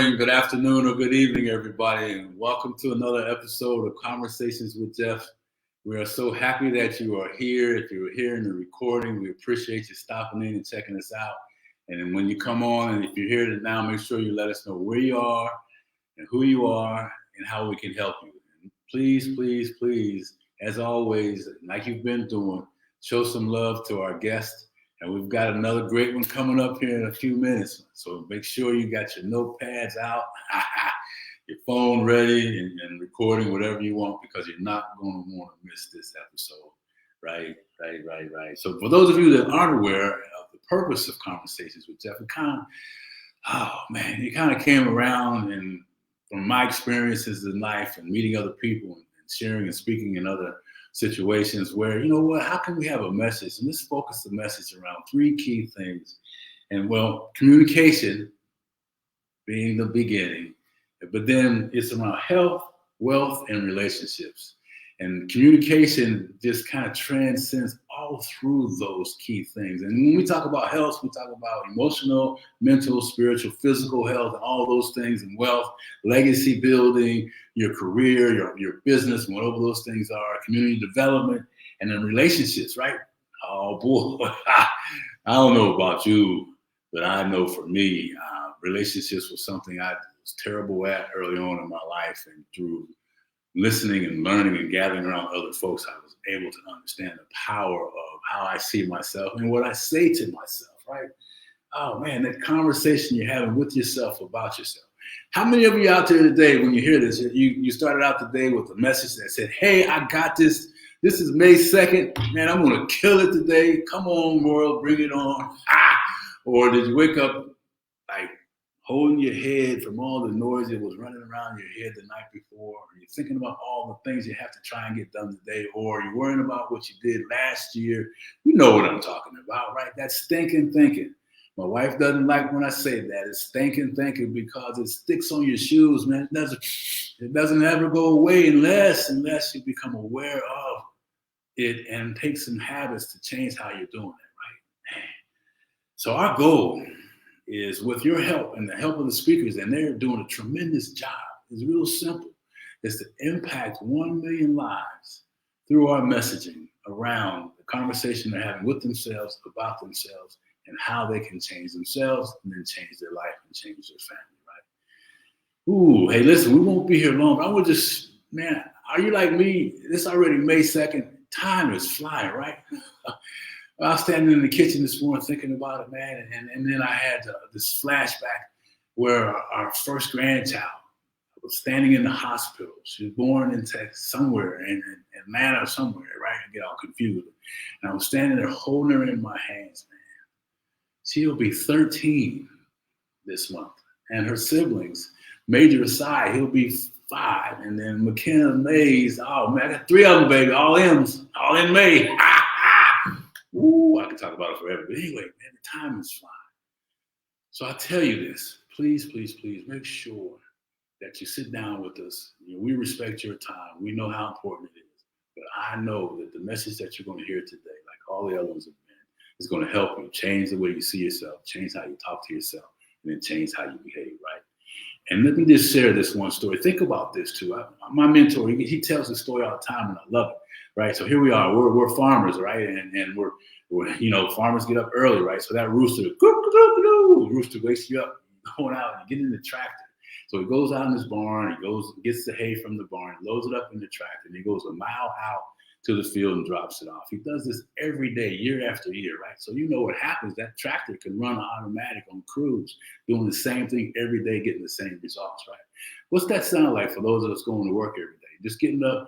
morning, good afternoon, or good evening, everybody, and welcome to another episode of Conversations with Geoff. We are so happy that you are here. If you're here in the recording, we appreciate you stopping in and checking us out. And when you come on, and if you're here now, make sure you let us know where you are and who you are and how we can help you. And please, please, please, as always, like you've been doing, show some love to our guests. And we've got another great one coming up here in a few minutes. So make sure you got your notepads out, your phone ready, and recording whatever you want, because you're not going to want to miss this episode. Right. So for those of you that aren't aware of the purpose of Conversations with Geoff, it kind of came around, and from my experiences in life and meeting other people and sharing and speaking in other situations where, you know what, how can we have a message? And let's focus the message around three key things. And well, communication being the beginning, but then it's around health, wealth, and relationships. And communication just kind of transcends all through those key things. And when we talk about health, we talk about emotional, mental, spiritual, physical health, and all those things, and wealth, legacy building, your career, your business, whatever those things are, community development, and then relationships, right? Oh boy, I don't know about you, but I know for me, relationships was something I was terrible at early on in my life, and through listening and learning and gathering around other folks, I was able to understand the power of how I see myself and what I say to myself, right? Oh man, that conversation you're having with yourself about yourself. How many of you out there today, when you hear this, you started out the day with a message that said, hey, I got this. This is May 2nd. Man, I'm going to kill it today. Come on, world, bring it on. Or did you wake up like holding your head from all the noise that was running around your head the night before? Or you're thinking about all the things you have to try and get done today, or you're worrying about what you did last year. You know what I'm talking about, right? That's stinking thinking. My wife doesn't like when I say that. It's stinking thinking because it sticks on your shoes, man. It doesn't ever go away unless you become aware of it and take some habits to change how you're doing it, right? Man. So our goal is, with your help and the help of the speakers, and they're doing a tremendous job. It's real simple. It's to impact 1 million lives through our messaging around the conversation they're having with themselves, about themselves, and how they can change themselves and then change their life and change their family, right? Ooh, hey, listen, we won't be here long. I would just, man, are you like me? It's already May 2nd. Time is flying, right? I was standing in the kitchen this morning thinking about it, man, and then I had this flashback where our first grandchild was standing in the hospital. She was born in Texas, somewhere in Atlanta or somewhere, right? I get all confused. And I was standing there holding her in my hands, man. She'll be 13 this month. And her siblings, Major aside, he'll be 5. And then McKenna Mays, oh man, I got 3 of them, baby, all M's, all in May. Ooh, I could talk about it forever. But anyway, man, the time is flying. So I tell you this, please, please, please make sure that you sit down with us. You know, we respect your time. We know how important it is. But I know that the message that you're going to hear today, like all the other ones have been, is going to help you change the way you see yourself, change how you talk to yourself, and then change how you behave, right? And let me just share this one story. Think about this too. My mentor, he tells the story all the time, and I love it. Right, so here we are. We're farmers, right? And we're you know, farmers get up early, right? So that rooster wakes you up, going out and getting in the tractor. So he goes out in his barn. He gets the hay from the barn, loads it up in the tractor, and he goes a mile out to the field and drops it off. He does this every day, year after year, right? So you know what happens. That tractor can run automatic on cruise, doing the same thing every day, getting the same results, right? What's that sound like for those of us going to work every day? Just getting up,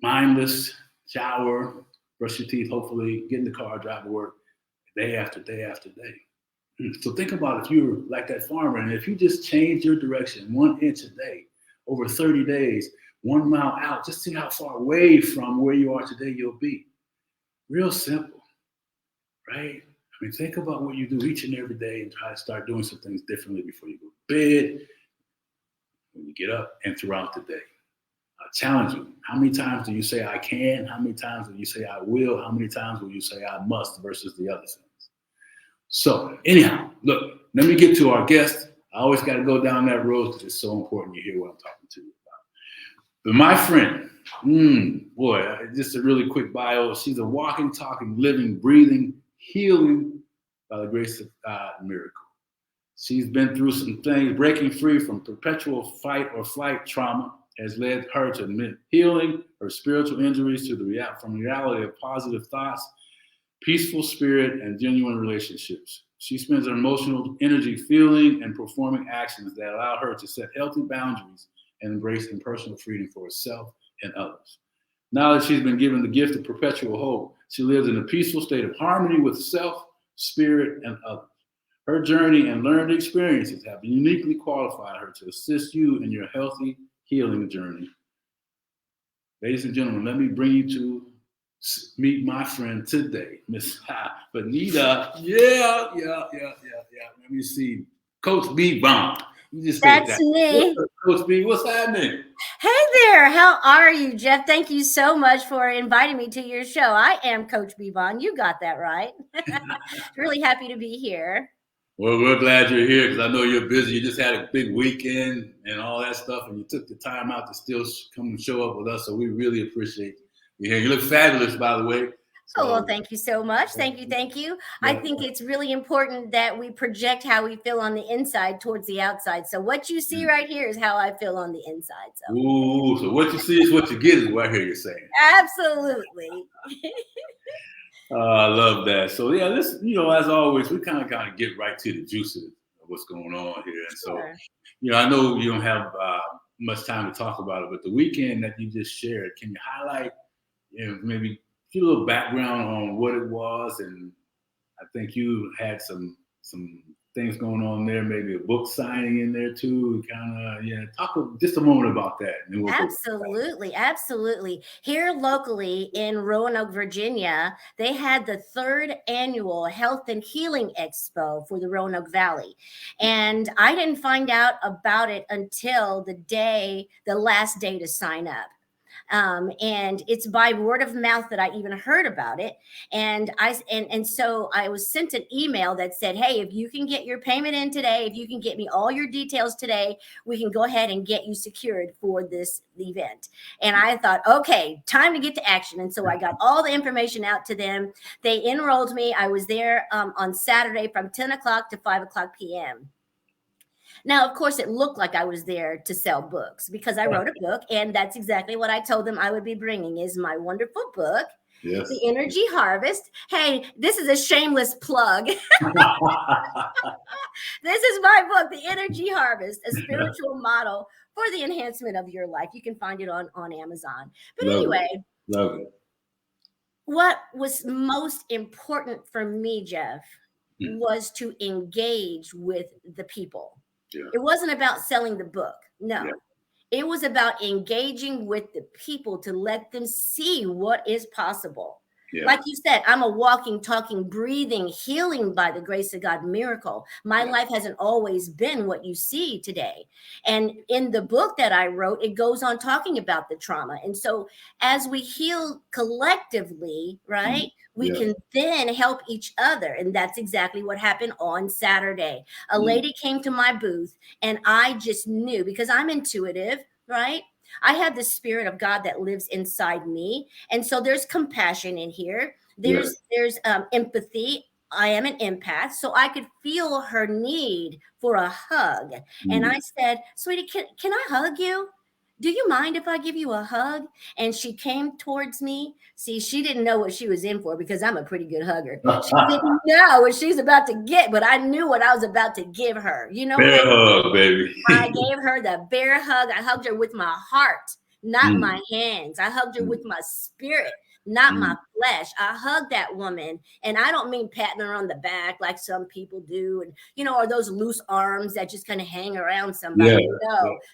mindless, shower, brush your teeth, hopefully, get in the car, drive to work, day after day after day. So think about if you're like that farmer, and if you just change your direction 1 inch a day, over 30 days, 1 mile out, just see how far away from where you are today you'll be. Real simple, right? I mean, think about what you do each and every day and try to start doing some things differently before you go to bed, when you get up, and throughout the day. Challenge you. How many times do you say I can? How many times do you say I will? How many times will you say I must versus the other things? So anyhow, look, let me get to our guest. I always got to go down that road because it's so important you hear what I'm talking to you about. But my friend, just a really quick bio. She's a walking, talking, living, breathing, healing by the grace of God miracle. She's been through some things. Breaking free from perpetual fight or flight trauma has led her to healing her spiritual injuries to from reality of positive thoughts, peaceful spirit, and genuine relationships. She spends her emotional energy feeling and performing actions that allow her to set healthy boundaries and embrace personal freedom for herself and others. Now that she's been given the gift of perpetual hope, she lives in a peaceful state of harmony with self, spirit, and others. Her journey and learned experiences have uniquely qualified her to assist you in your healthy healing journey. Ladies and gentlemen, let me bring you to meet my friend today, Miss Benitta. Yeah. Let me see. Coach B.Von. You just said That's that. me. Coach B, what's happening? Hey there. How are you, Geoff? Thank you so much for inviting me to your show. I am Coach B.Von. You got that right. Really happy to be here. Well, we're glad you're here because I know you're busy. You just had a big weekend and all that stuff, and you took the time out to still come and show up with us. So we really appreciate you here. You look fabulous, by the way. So, Oh, well, thank you so much. Thank you. I think it's really important that we project how we feel on the inside towards the outside. So what you see right here is how I feel on the inside. So, so what you see is what you get is what I hear you saying. Absolutely. I love that. So yeah, this, as always, we kind of get right to the juice of what's going on here. And so, I know you don't have much time to talk about it, but the weekend that you just shared, can you highlight, maybe give a little background on what it was? And I think you had some things going on there, maybe a book signing in there too. Talk just a moment about that. And then Absolutely. Here locally in Roanoke, Virginia, they had the 3rd annual Health and Healing Expo for the Roanoke Valley. And I didn't find out about it until the last day to sign up. And it's by word of mouth that I even heard about it. And so I was sent an email that said, hey, if you can get your payment in today, if you can get me all your details today, we can go ahead and get you secured for this event. And I thought, okay, time to get to action. And so I got all the information out to them. They enrolled me. I was there on Saturday from 10 o'clock to 5 o'clock p.m. Now, of course, it looked like I was there to sell books because I wrote a book, and that's exactly what I told them I would be bringing is my wonderful book, The Energy Harvest. Hey, this is a shameless plug. This is my book, The Energy Harvest, a spiritual model for the enhancement of your life. You can find it on Amazon. But Love it. What was most important for me, Geoff, was to engage with the people. Yeah. It wasn't about selling the book. No, It was about engaging with the people to let them see what is possible. Yeah. Like you said, I'm a walking, talking, breathing, healing by the grace of God miracle. My life hasn't always been what you see today. And in the book that I wrote, it goes on talking about the trauma. And so as we heal collectively, right, we can then help each other. And that's exactly what happened on Saturday. A lady came to my booth and I just knew, because I'm intuitive, right? I have the spirit of God that lives inside me. And so there's compassion in here. There's empathy. I am an empath. So I could feel her need for a hug. And I said, sweetie, can I hug you? Do you mind if I give you a hug? And she came towards me. See, she didn't know what she was in for because I'm a pretty good hugger. She didn't know what she's about to get, but I knew what I was about to give her. You know, bear hug, baby. I gave her the bear hug. I hugged her with my heart, not my hands. I hugged her with my spirit, not my flesh. I hugged that woman, and I don't mean patting her on the back like some people do, and or those loose arms that just kind of hang around somebody.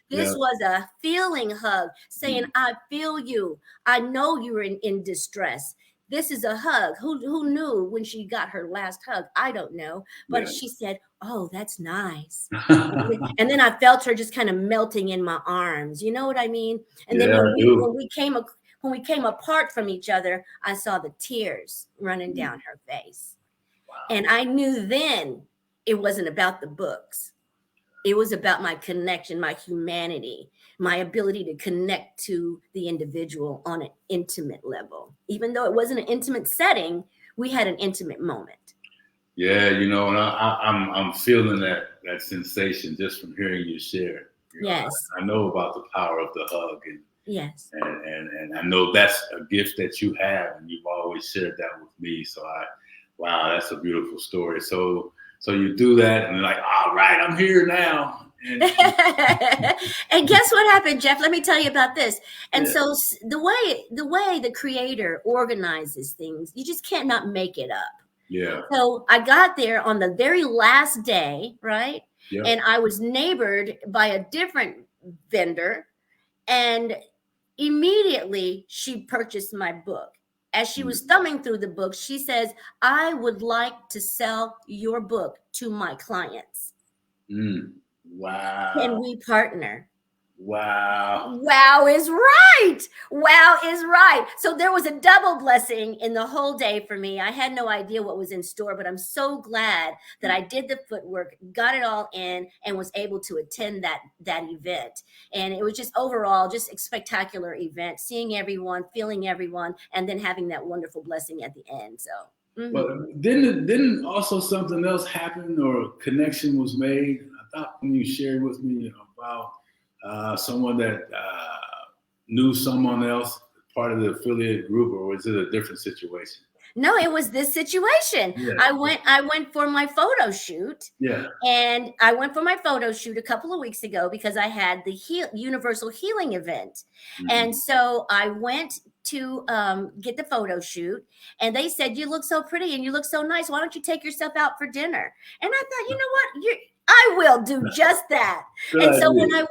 This was a feeling hug, saying, I feel you. I know you're in distress. This is a hug. Who knew when she got her last hug? I don't know. But she said, oh, that's nice. And then I felt her just kind of melting in my arms. You know what I mean? And then when we came apart from each other, I saw the tears running down her face. Wow. And I knew then it wasn't about the books. It was about my connection, my humanity, my ability to connect to the individual on an intimate level. Even though it wasn't an intimate setting, we had an intimate moment. Yeah, and I'm feeling that sensation just from hearing you share. Yes. I know about the power of the hug, and yes, and I know that's a gift that you have, and you've always shared that with me. So wow, that's a beautiful story. So you do that, and like, all right, I'm here now. And guess what happened, Geoff? Let me tell you about this. And yeah. So the way the creator organizes things, you just can't not make it up. Yeah. So I got there on the very last day, right? Yeah. And I was neighbored by a different vendor, and immediately she purchased my book. As she was thumbing through the book, she says, "I would like to sell your book to my clients. Wow. Can we partner?" Wow. Wow is right. Wow is right. So there was a double blessing in the whole day for me. I had no idea what was in store, but I'm so glad that I did the footwork, got it all in, and was able to attend that event. And it was just overall just a spectacular event, seeing everyone, feeling everyone, and then having that wonderful blessing at the end. So But didn't also something else happen, or a connection was made? I thought when you shared with me about someone that knew someone else, part of the affiliate group, or was it a different situation? No, it was this situation. Yeah. I went for my photo shoot. Yeah. And I went for my photo shoot a couple of weeks ago because I had the Universal Healing event. And so I went to get the photo shoot, and they said, "You look so pretty and you look so nice. Why don't you take yourself out for dinner?" And I thought, you know what? I will do just that. And so when I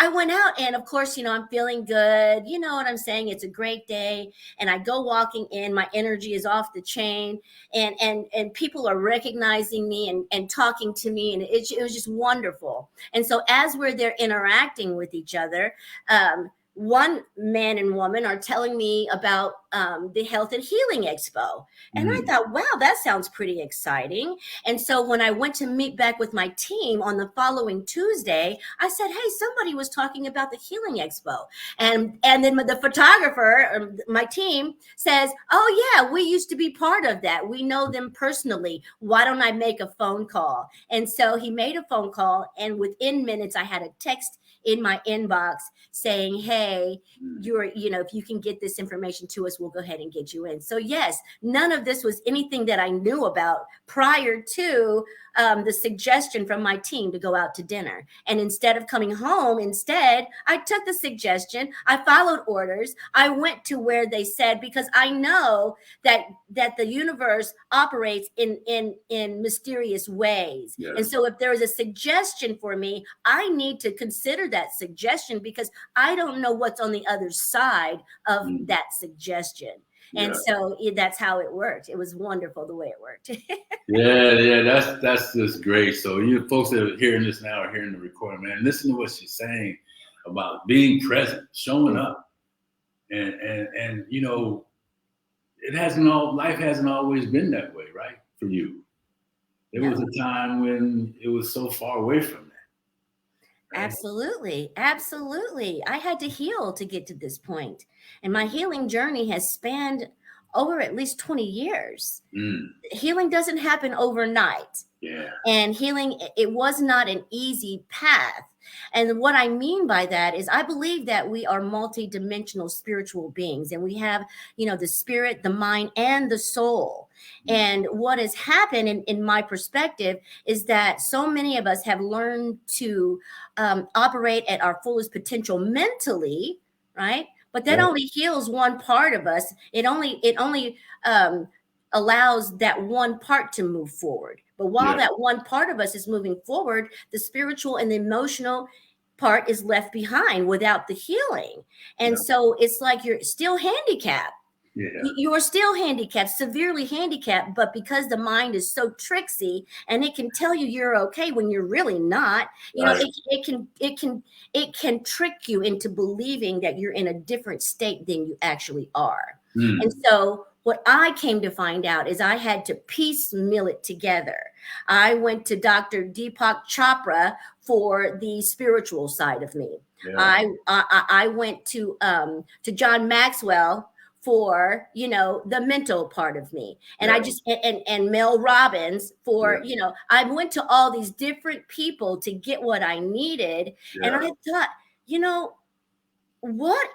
went out, and of course, I'm feeling good. You know what I'm saying? It's a great day. And I go walking in, my energy is off the chain, and people are recognizing me and talking to me. And it was just wonderful. And so as we're there interacting with each other, one man and woman are telling me about the Health and Healing Expo. And I thought, wow, that sounds pretty exciting. And so when I went to meet back with my team on the following Tuesday, I said, "Hey, somebody was talking about the Healing Expo." And then the photographer, my team, says, "Oh, yeah, we used to be part of that. We know them personally. Why don't I make a phone call?" And so he made a phone call, and within minutes, I had a text in my inbox saying, "Hey, if you can get this information to us, we'll go ahead and get you in." So yes, none of this was anything that I knew about prior to the suggestion from my team to go out to dinner. And instead of coming home, I took the suggestion. I followed orders. I went to where they said, because I know that the universe operates in mysterious ways. Yes. And so if there is a suggestion for me, I need to consider that suggestion, because I don't know what's on the other side of that suggestion. And so that's how it worked. It was wonderful the way it worked. Yeah, that's just great. So you folks that are hearing this now are hearing the recording, man. Listen to what she's saying about being present, showing up, and life hasn't always been that way, right? For you, there was a time when it was so far away from that. Right? Absolutely. I had to heal to get to this point. And my healing journey has spanned over at least 20 years. Healing doesn't happen overnight. Yeah. And healing, it was not an easy path. And what I mean by that is I believe that we are multidimensional spiritual beings, and we have, the spirit, the mind, and the soul. And what has happened in my perspective is that so many of us have learned to operate at our fullest potential mentally, right? But that only heals one part of us. It only allows that one part to move forward. But while that one part of us is moving forward, the spiritual and the emotional part is left behind without the healing. And so it's like you're still handicapped. Yeah. You are still handicapped, severely handicapped, but because the mind is so tricksy and it can tell you you're okay when you're really not, it can trick you into believing that you're in a different state than you actually are. And so what I came to find out is I had to piecemeal it together. I went to Dr. Deepak Chopra for the spiritual side of me. I went to John Maxwell for, the mental part of me. And I just, and Mel Robbins for, I went to all these different people to get what I needed. And I thought, what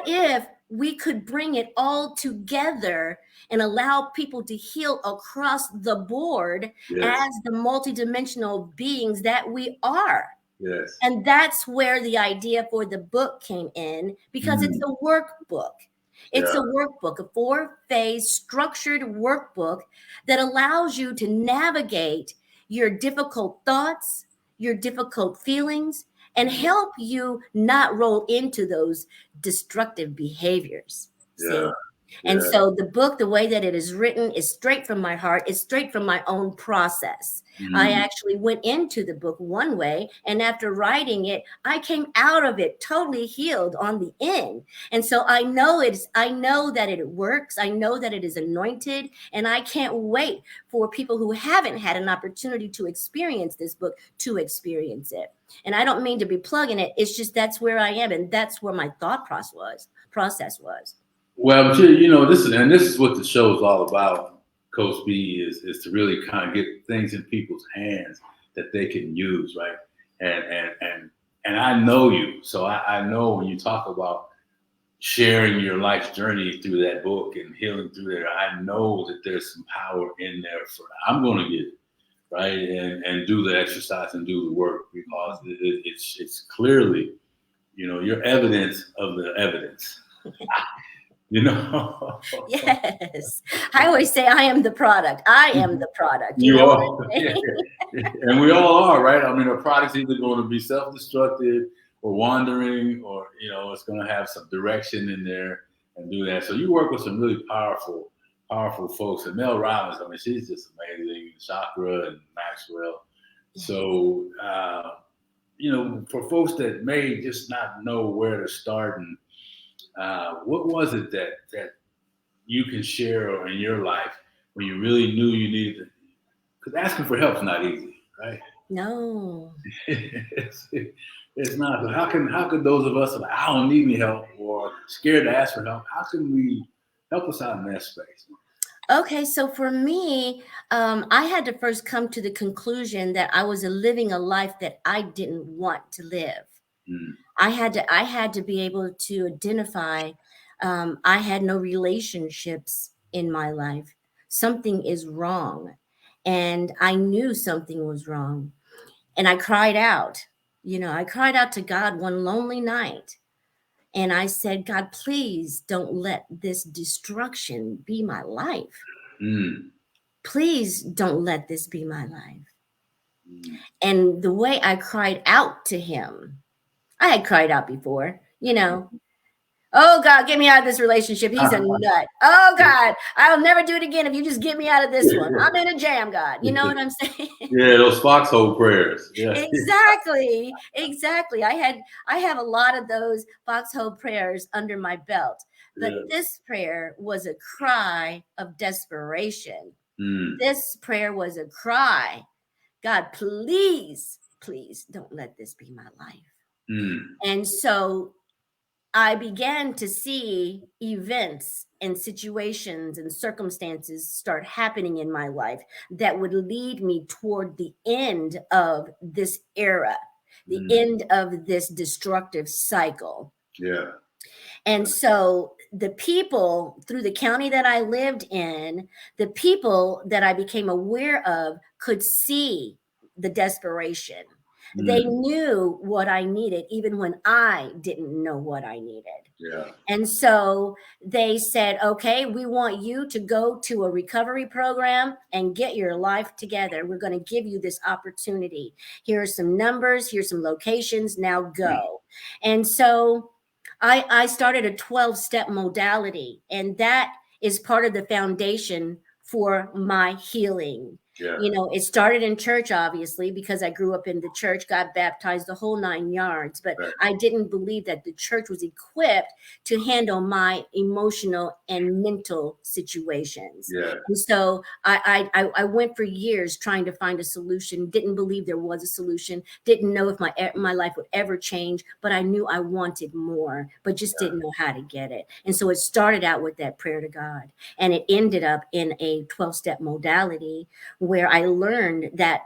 if we could bring it all together and allow people to heal across the board as the multidimensional beings that we are? Yes. And that's where the idea for the book came in, because it's a workbook. It's a workbook, a 4-phase structured workbook that allows you to navigate your difficult thoughts, your difficult feelings, and help you not roll into those destructive behaviors. See? And so the book, the way that it is written, is straight from my heart. It's straight from my own process. I actually went into the book one way, and after writing it, I came out of it totally healed on the end. And so I know that it works. I know that it is anointed, and I can't wait for people who haven't had an opportunity to experience this book to experience it. And I don't mean to be plugging it. It's just that's where I am, and that's where my thought process was. Well, this is what the show is all about, Coach B, is to really kind of get things in people's hands that they can use, right? And I know you, so I know when you talk about sharing your life's journey through that book and healing through there, I know that there's some power in there I'm going to get it, right? And do the exercise and do the work, because it's clearly, your evidence of the evidence. Yes, I always say I am the product. I am the product. You are, and we all are, right? I mean, a product's either going to be self-destructive or wandering, or it's going to have some direction in there and do that. So you work with some really powerful folks. And Mel Robbins, I mean, she's just amazing. Chakra and Maxwell. So for folks that may just not know where to start, and what was it that you can share in your life when you really knew you needed it? Because asking for help is not easy, right? No. It's not. So how could those of us that I don't need any help or scared to ask for help, how can we help us out in that space? Okay, so for me, I had to first come to the conclusion that I was living a life that I didn't want to live. I had to be able to identify. I had no relationships in my life. Something is wrong, and I knew something was wrong, and I cried out. I cried out to God one lonely night, and I said, God, please don't let this destruction be my life. Please don't let this be my life. And the way I cried out to him, I had cried out before, oh God, get me out of this relationship. He's a nut. Oh God, I'll never do it again if you just get me out of this one. I'm in a jam, God. You know what I'm saying? Yeah, those foxhole prayers. Yeah. Exactly. I have a lot of those foxhole prayers under my belt. But this prayer was a cry of desperation. This prayer was a cry. God, please don't let this be my life. And so I began to see events and situations and circumstances start happening in my life that would lead me toward the end of this era, the end of this destructive cycle. Yeah. And so the people through the county that I lived in, the people that I became aware of could see the desperation. They knew what I needed, even when I didn't know what I needed. Yeah. And so they said, okay, we want you to go to a recovery program and get your life together. We're going to give you this opportunity. Here are some numbers. Here's some locations. Now go. And so I started a 12-step modality, and that is part of the foundation for my healing. Yeah. It started in church, obviously, because I grew up in the church, got baptized, the whole 9 yards. But Right. I didn't believe that the church was equipped to handle my emotional and mental situations. Yeah. And so I went for years trying to find a solution, didn't believe there was a solution, didn't know if my life would ever change, but I knew I wanted more, but just didn't know how to get it. And so it started out with that prayer to God, and it ended up in a 12-step modality where I learned that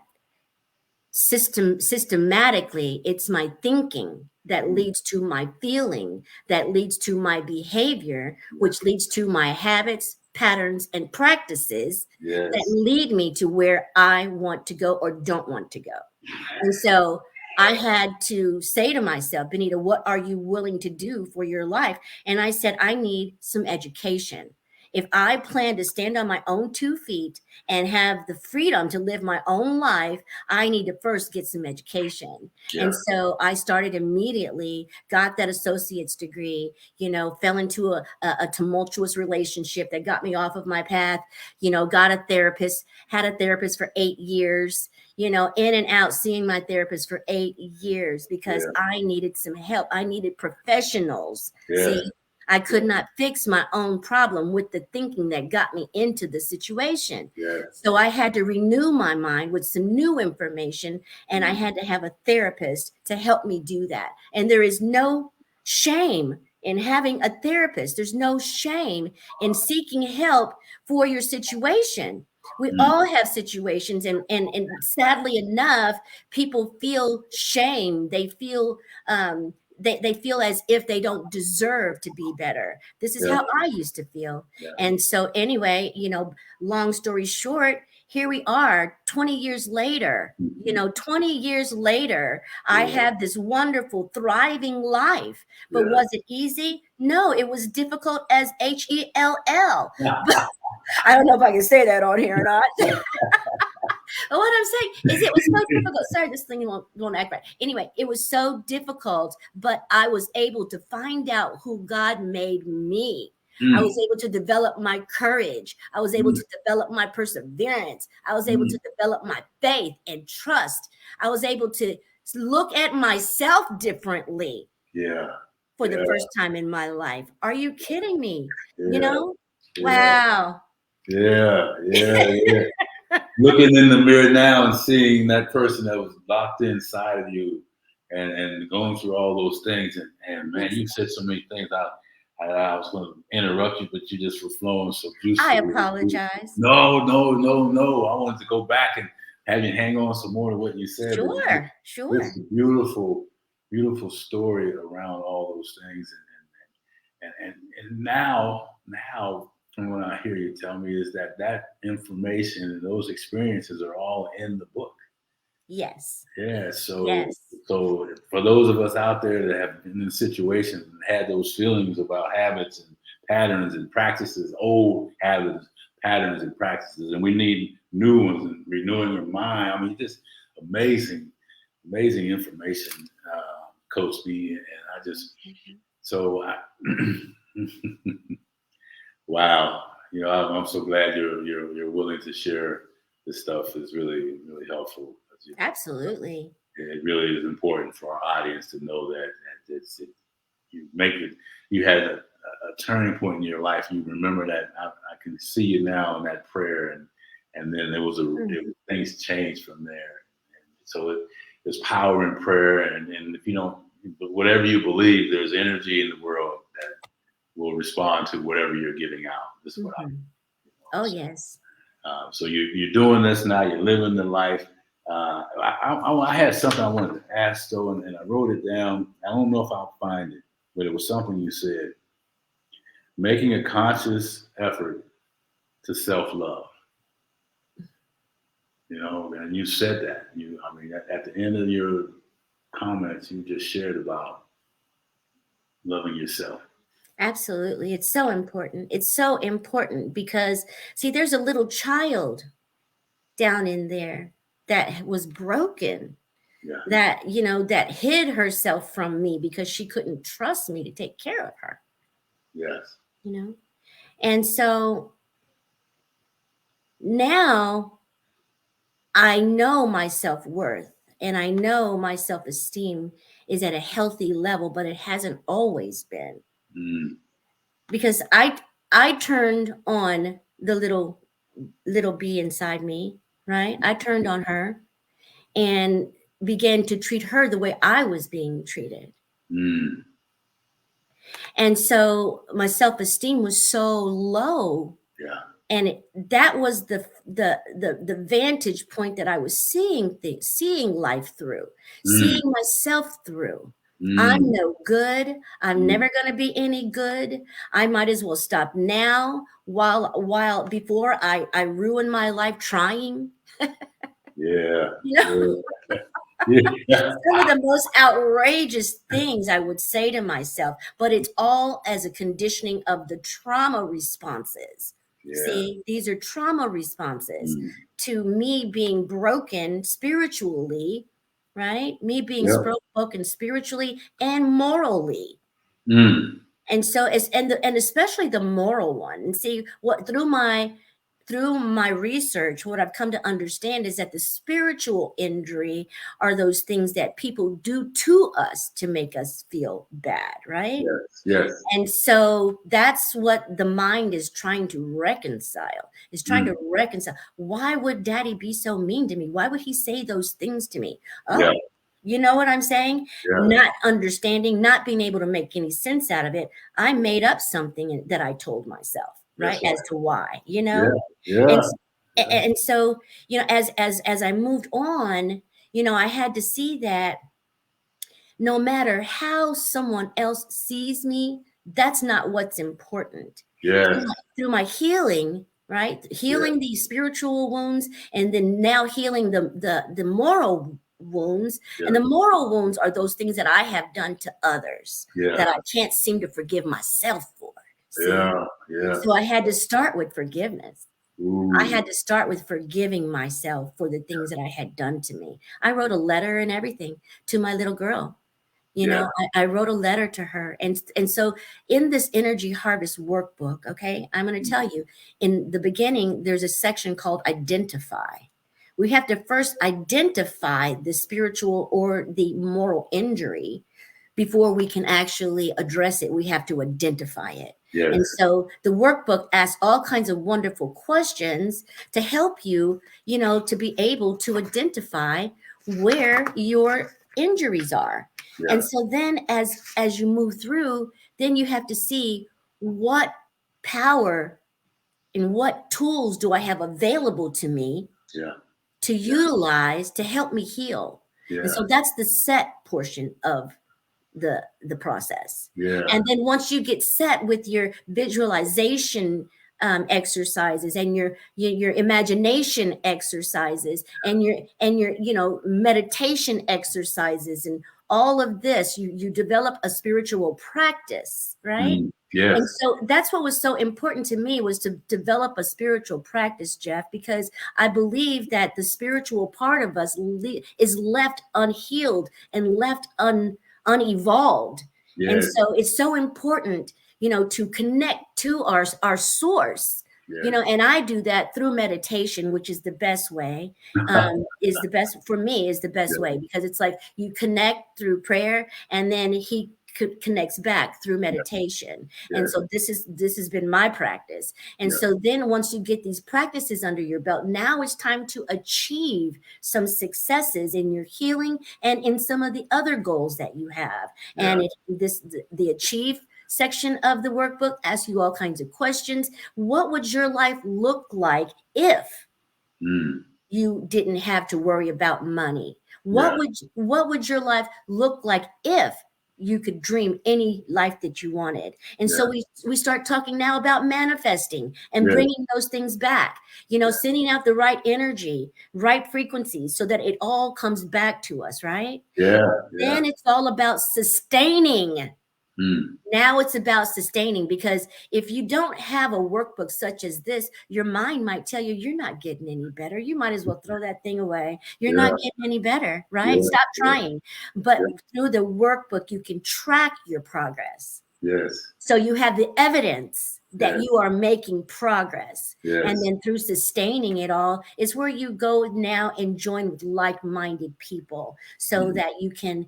systematically it's my thinking that leads to my feeling, that leads to my behavior, which leads to my habits, patterns, and practices that lead me to where I want to go or don't want to go. And so I had to say to myself, Benitta, what are you willing to do for your life? And I said, I need some education. If I plan to stand on my own 2 feet and have the freedom to live my own life, I need to first get some education. Yeah. And so I started immediately, got that associate's degree, fell into a tumultuous relationship that got me off of my path, got a therapist, had a therapist for 8 years, in and out, seeing my therapist for 8 years because I needed some help. I needed professionals. See, I could not fix my own problem with the thinking that got me into the situation. So I had to renew my mind with some new information, and I had to have a therapist to help me do that. And there is no shame in having a therapist. There's no shame in seeking help for your situation. We all have situations, and sadly enough, people feel shame. They feel they feel as if they don't deserve to be better. This is how I used to feel. And so anyway, long story short, here we are 20 years later. 20 years later, I have this wonderful, thriving life. But was it easy? No, it was difficult as HELL. I don't know if I can say that on here or not. But what I'm saying is it was so difficult. Sorry, this thing won't act right. Anyway, it was so difficult, but I was able to find out who God made me. I was able to develop my courage. I was able to develop my perseverance. I was able to develop my faith and trust. I was able to look at myself differently. For the first time in my life. Are you kidding me? Wow. Looking in the mirror now and seeing that person that was locked inside of you and going through all those things. And man, you said so many things. I was going to interrupt you, but you just were flowing so beautifully. I apologize. No. I wanted to go back and have you hang on some more to what you said. Sure. It's a beautiful, beautiful story around all those things. And now from what I hear you tell me is that information and those experiences are all in the book. Yes. Yeah. So for those of us out there that have been in situations and had those feelings about habits and patterns and practices, old habits, patterns and practices, and we need new ones and renewing your mind. I mean, just amazing information, Coach B. And I just, wow. I'm so glad you're willing to share this stuff. Is really, really helpful. Absolutely. It really is important for our audience to know that you had a turning point in your life. You remember that. I can see you now in that prayer, and then things changed from there. And so there's power in prayer, and if you don't, whatever you believe, there's energy in the world that will respond to whatever you're giving out. This is what yes. So you're doing this now. You're living the life. I had something I wanted to ask though, and I wrote it down. I don't know if I'll find it, but it was something you said. Making a conscious effort to self-love. And you said that. At the end of your comments, you just shared about loving yourself. Absolutely. It's so important. It's so important because, see, there's a little child down in there that was broken, that hid herself from me because she couldn't trust me to take care of her. Yes. And so now I know my self-worth and I know my self-esteem is at a healthy level, but it hasn't always been. Because I turned on the little bee inside me, right? I turned on her and began to treat her the way I was being treated. And so my self-esteem was so low. Yeah. And that was the vantage point that I was seeing life through, seeing myself through. I'm no good. I'm never going to be any good. I might as well stop now while before I ruin my life trying. Yeah. Some of the most outrageous things I would say to myself, but it's all as a conditioning of the trauma responses. Yeah. See, these are trauma responses to me being broken spiritually, right? Me being broken spiritually and morally. And so and especially the moral one. And see, what through my research, what I've come to understand is that the spiritual injury are those things that people do to us to make us feel bad, right? Yes. And so that's what the mind is trying to reconcile. Is trying to reconcile. Why would daddy be so mean to me? Why would he say those things to me? Oh, you know what I'm saying? Not understanding, not being able to make any sense out of it. I made up something that I told myself. Right, as to why, you know. And so, you know, as I moved on, you know, I had to see that no matter how someone else sees me, that's not what's important. Through my healing, right, healing these spiritual wounds, and then now healing the moral wounds. And the moral wounds are those things that I have done to others that I can't seem to forgive myself for. See? So I had to start with forgiveness. I had to start with forgiving myself for the things that I had done to me. I wrote a letter and everything to my little girl. You know, I wrote a letter to her. And so in this energy harvest workbook, okay, I'm going to tell you, in the beginning, there's a section called identify. We have to first identify the spiritual or the moral injury before we can actually address it. We have to identify it. And so the workbook asks all kinds of wonderful questions to help you, you know, to be able to identify where your injuries are. And so then as you move through, then you have to see what power and what tools do I have available to me to utilize to help me heal. And so that's the set portion of the process. And then once you get set with your visualization exercises and your imagination exercises and your you know meditation exercises and all of this, you develop a spiritual practice, right? And so that's what was so important to me, was to develop a spiritual practice, Geoff, because I believe that the spiritual part of us is left unhealed and left unevolved. And so it's so important, you know, to connect to our source, you know, and I do that through meditation, which is the best way, is the best for me, is the best way, because it's like you connect through prayer and then he connects back through meditation. And so this has been my practice. And so then once you get these practices under your belt, now it's time to achieve some successes in your healing and in some of the other goals that you have. And the achieve section of the workbook asks you all kinds of questions. What would your life look like if you didn't have to worry about money? What would your life look like if you could dream any life that you wanted? And so we start talking now about manifesting and bringing those things back, you know, sending out the right energy, right frequencies, so that it all comes back to us, right? Then it's all about sustaining. Now it's about sustaining, because if you don't have a workbook such as this, your mind might tell you you're not getting any better. You might as well throw that thing away. You're not getting any better, right? Stop trying. But through the workbook, you can track your progress. So you have the evidence that you are making progress. Yes. And then through sustaining it all is where you go now and join with like-minded people so that you can,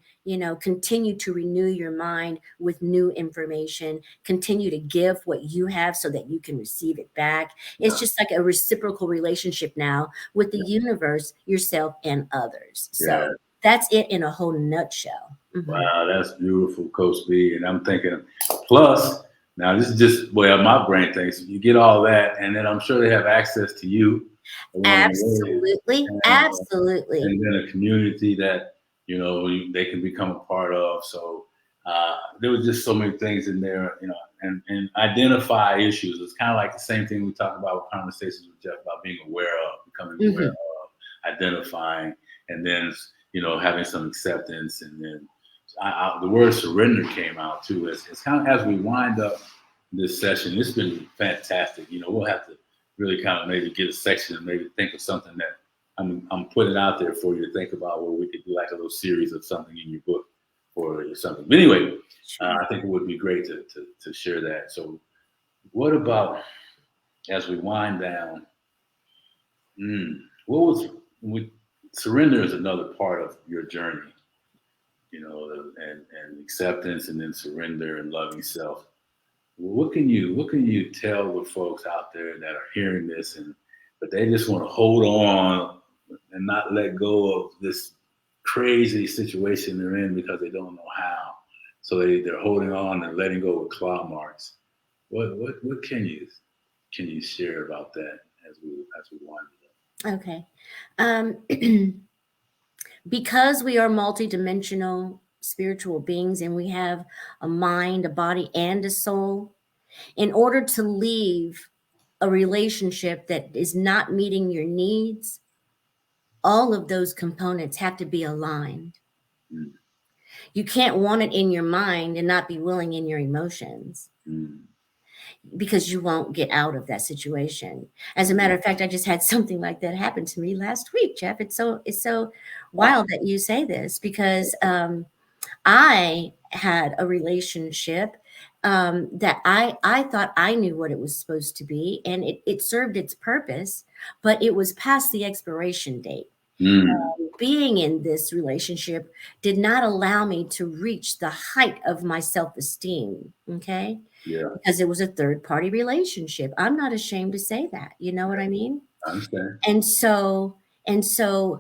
continue to renew your mind with new information, continue to give what you have so that you can receive it back. It's just like a reciprocal relationship now with the universe, yourself, and others. So that's it in a whole nutshell. Wow, that's beautiful, Coach B. And I'm thinking, plus, now this is just where my brain thinks. You get all that, and then I'm sure they have access to you. Absolutely, absolutely. And then a community that they can become a part of. So there was just so many things in there, and identify issues. It's kind of like the same thing we talk about with conversations with Geoff about being aware of, becoming aware of, identifying, and then having some acceptance, and then the word surrender came out too. It's kind of as we wind up this session. It's been fantastic. We'll have to really kind of maybe get a section and maybe think of something that I'm putting out there for you to think about, where we could do like a little series of something in your book or something. But anyway, I think it would be great to share that. So what about as we wind down? Surrender is another part of your journey, and acceptance, and then surrender and loving self. What can you tell the folks out there that are hearing this but they just want to hold on and not let go of this crazy situation they're in because they don't know how? So they're holding on and letting go with claw marks. What can you share about that as we wind it up? Okay. Because we are multidimensional spiritual beings and we have a mind, a body, and a soul, in order to leave a relationship that is not meeting your needs, all of those components have to be aligned. You can't want it in your mind and not be willing in your emotions. Because you won't get out of that situation. As a matter of fact, I just had something like that happen to me last week, Geoff. It's so wild that you say this, because I had a relationship that I thought I knew what it was supposed to be, and it served its purpose, but it was past the expiration date. Being in this relationship did not allow me to reach the height of my self-esteem. Okay. Yeah. Because it was a third-party relationship. I'm not ashamed to say that. You know what I mean? I understand. And so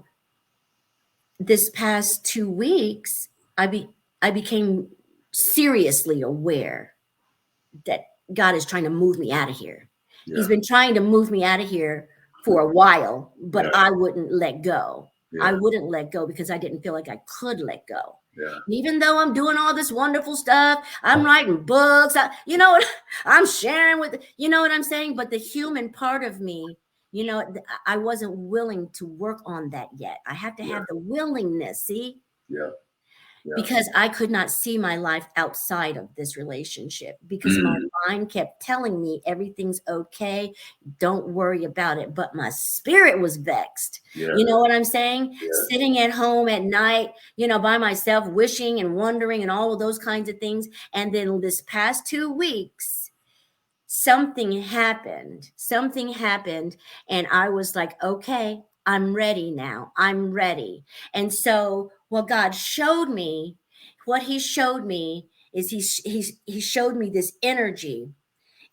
this past 2 weeks, I became seriously aware that God is trying to move me out of here. Yeah. He's been trying to move me out of here for a while, but I wouldn't let go. I wouldn't let go because I didn't feel like I could let go. Yeah. Even though I'm doing all this wonderful stuff, I'm writing books, I'm sharing with, you know what I'm saying? But the human part of me, I wasn't willing to work on that yet. I have to have the willingness, see? Yeah. Because I could not see my life outside of this relationship, because my mind kept telling me everything's okay, don't worry about it. But my spirit was vexed. Yeah. You know what I'm saying? Yeah. Sitting at home at night, by myself, wishing and wondering and all of those kinds of things. And then this past 2 weeks, something happened, and I was like, okay, I'm ready now. I'm ready. And so what God showed me, what he showed me is he showed me this energy.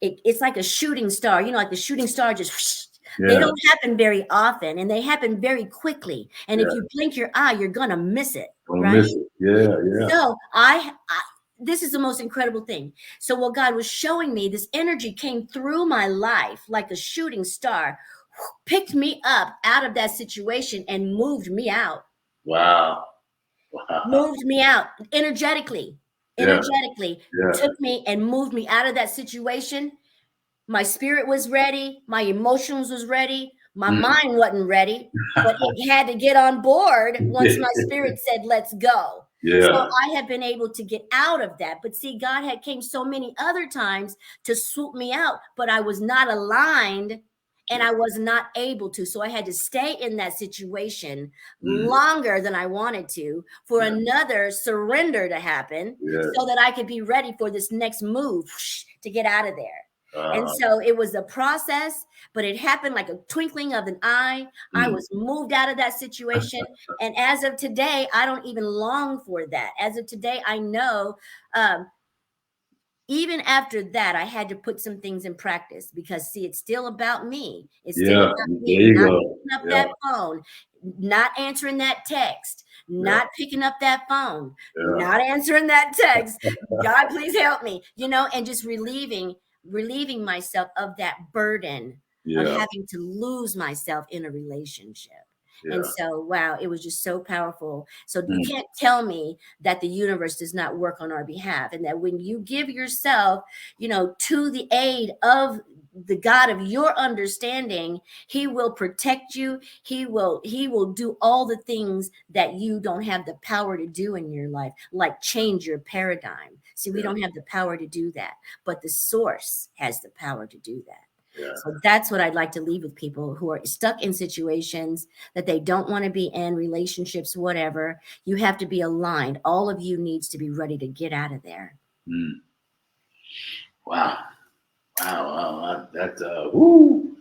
It's like a shooting star, like the shooting star just, they don't happen very often, and they happen very quickly. And if you blink your eye, you're going to miss it. Right? Miss it. Yeah. So this is the most incredible thing. So what God was showing me, this energy came through my life like a shooting star, picked me up out of that situation and moved me out. Wow. Moved me out energetically, took me and moved me out of that situation. My spirit was ready. My emotions was ready. My mind wasn't ready, but it had to get on board once my spirit said, let's go. Yeah. So I have been able to get out of that. But see, God had came so many other times to swoop me out, but I was not aligned and I was not able to. So I had to stay in that situation longer than I wanted to for another surrender to happen so that I could be ready for this next move to get out of there. And so it was a process, but it happened like a twinkling of an eye. I was moved out of that situation. And as of today, I don't even long for that. As of today, I know even after that, I had to put some things in practice because, see, it's still about me. It's still about me not picking up that phone, not answering that text, not picking up that phone, not answering that text. God, please help me, and just relieving myself of that burden of having to lose myself in a relationship. And so, wow, it was just so powerful. So you can't tell me that the universe does not work on our behalf, and that when you give yourself, to the aid of the God of your understanding, he will protect you. He will do all the things that you don't have the power to do in your life, like change your paradigm. See, we don't have the power to do that, but the source has the power to do that. So that's what I'd like to leave with people who are stuck in situations that they don't want to be in, relationships, whatever. You have to be aligned. All of you needs to be ready to get out of there. Wow. That's woo.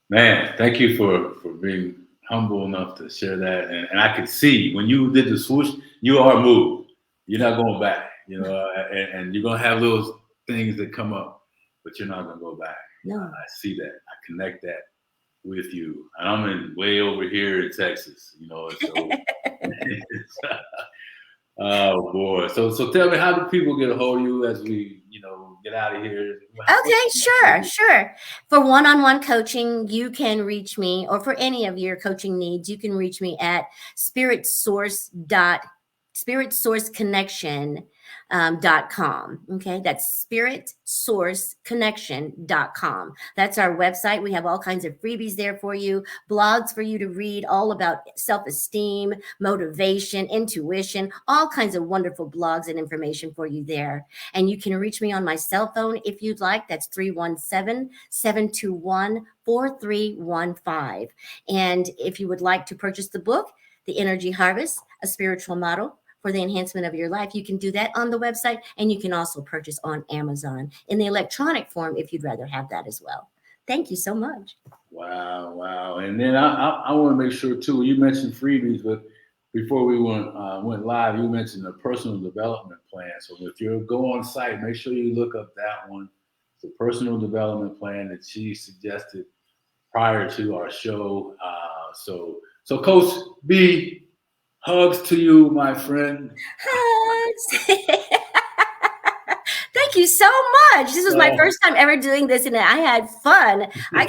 Man, thank you for being humble enough to share that. And I could see when you did the swoosh, you are moved. You're not going back, and you're going to have little things that come up, but you're not going to go back. No. I see that. I connect that with you. And I'm way over here in Texas, so oh boy. So tell me, how do people get a hold of you as we, get out of here? Okay, sure. For one-on-one coaching, you can reach me, or for any of your coaching needs, you can reach me at spiritsourceconnection.com. Okay, that's spiritsourceconnection.com. That's our website. We have all kinds of freebies there for you, blogs for you to read, all about self-esteem, motivation, intuition, all kinds of wonderful blogs and information for you there. And you can reach me on my cell phone if you'd like. That's 317-721-4315. And if you would like to purchase the book, The Energy Harvest, A Spiritual Model for the Enhancement of Your Life, you can do that on the website, and you can also purchase on Amazon in the electronic form if you'd rather have that as well. Thank you so much. Wow. And then I want to make sure too, you mentioned freebies, but before we went live, you mentioned a personal development plan. So if you go on site, make sure you look up that one. It's a personal development plan that she suggested prior to our show. So Coach B, hugs to you, my friend. Hugs. Thank you so much. This was my first time ever doing this, and I had fun. I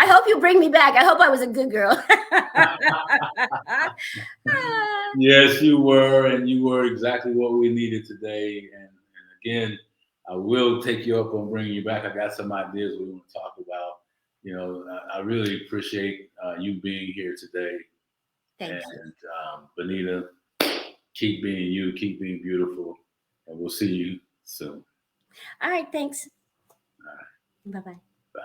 hope you bring me back. I hope I was a good girl. Yes, you were, and you were exactly what we needed today. And again, I will take you up on bringing you back. I got some ideas we want to talk about. I really appreciate you being here today. Thank you. And Benitta, keep being you, keep being beautiful, and we'll see you soon. All right, thanks. All right. Bye-bye. Bye.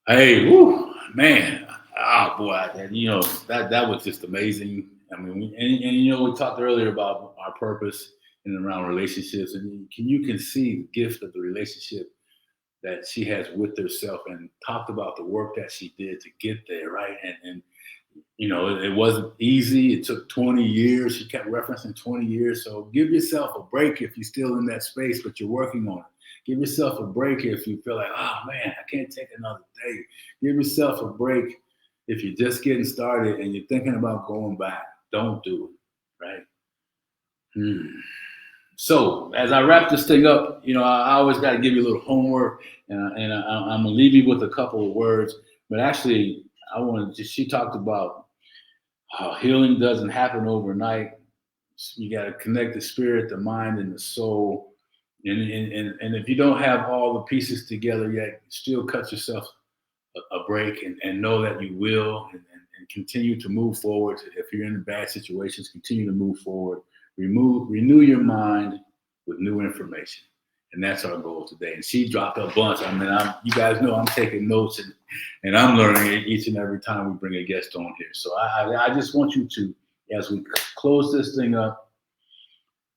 Hey, woo, man. Oh boy, that was just amazing. I mean, we talked earlier about our purpose in and around relationships, and you can see the gift of the relationship that she has with herself, and talked about the work that she did to get there, right? And it wasn't easy. It took 20 years. She kept referencing 20 years. So give yourself a break if you're still in that space, but you're working on it. Give yourself a break if you feel like, oh man, I can't take another day. Give yourself a break if you're just getting started and you're thinking about going back. Don't do it, right? So as I wrap this thing up, I always got to give you a little homework, and I'm gonna leave you with a couple of words. But actually, she talked about how healing doesn't happen overnight. You got to connect the spirit, the mind, and the soul. And if you don't have all the pieces together yet, still cut yourself a break and know that you will, and continue to move forward. If you're in bad situations, continue to move forward. Renew your mind with new information. And that's our goal today. And she dropped a bunch. I mean, you guys know I'm taking notes and I'm learning each and every time we bring a guest on here. So I just want you to, as we close this thing up,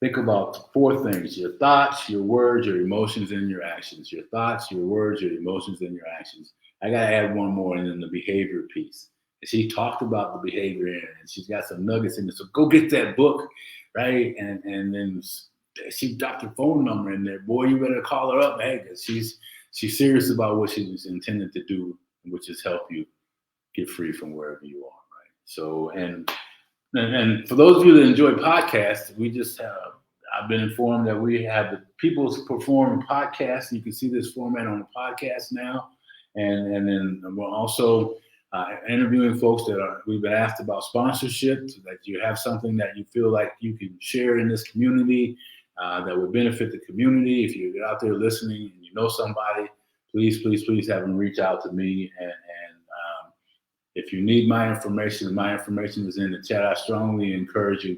think about 4 things: your thoughts, your words, your emotions, and your actions. Your thoughts, your words, your emotions, and your actions. I got to add one more, and then the behavior piece. And she talked about the behavior in it, and she's got some nuggets in it. So go get that book, right? And then she dropped her phone number in there. Boy, you better call her up, hey, because she's serious about what she's intended to do, which is help you get free from wherever you are, right? So, and for those of you that enjoy podcasts, we just have, I've been informed that we have the People's Perform podcast. You can see this format on the podcast now. And then we're also interviewing folks that we've been asked about sponsorship, so that you have something that you feel like you can share in this community that would benefit the community. If you're out there listening and you know somebody, please have them reach out to me. And if you need my information is in the chat. I strongly encourage you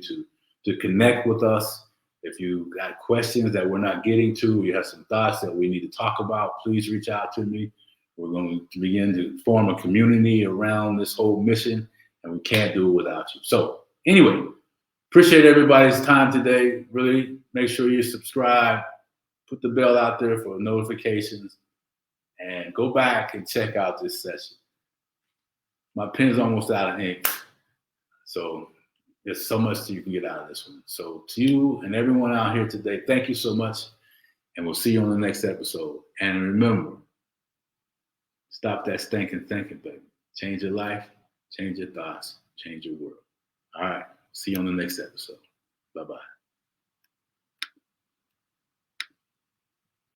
to connect with us. If you got questions that we're not getting to, you have some thoughts that we need to talk about, please reach out to me. We're going to begin to form a community around this whole mission, and we can't do it without you. So anyway, appreciate everybody's time today. Really make sure you subscribe, put the bell out there for notifications, and go back and check out this session. My pen's almost out of ink, so there's so much you can get out of this one. So to you and everyone out here today, thank you so much, and we'll see you on the next episode. And remember, stop that stinking thinking, baby. Change your life, change your thoughts, change your world. All right, see you on the next episode. Bye-bye.